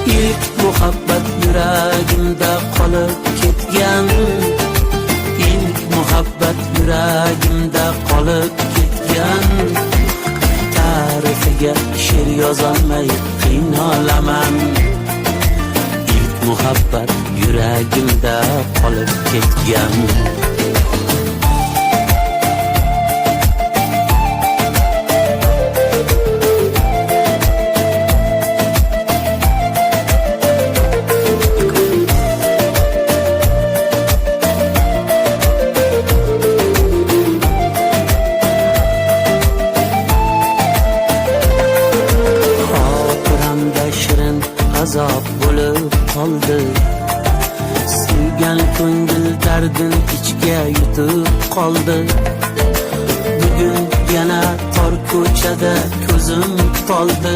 İlk muhabbat yuragimda qolib ketgan. İlk muhabbat yuragimda qolib ketgan. Tarifiga she'r yozolmay qiynalaman. İlk muhabbat yuragimda qolib ketgan. Azob bo'lib qoldi. Suygan ko'ngil dardin ichga yutib qoldi. Bugun yana tor ko'chada ko'zim toldi.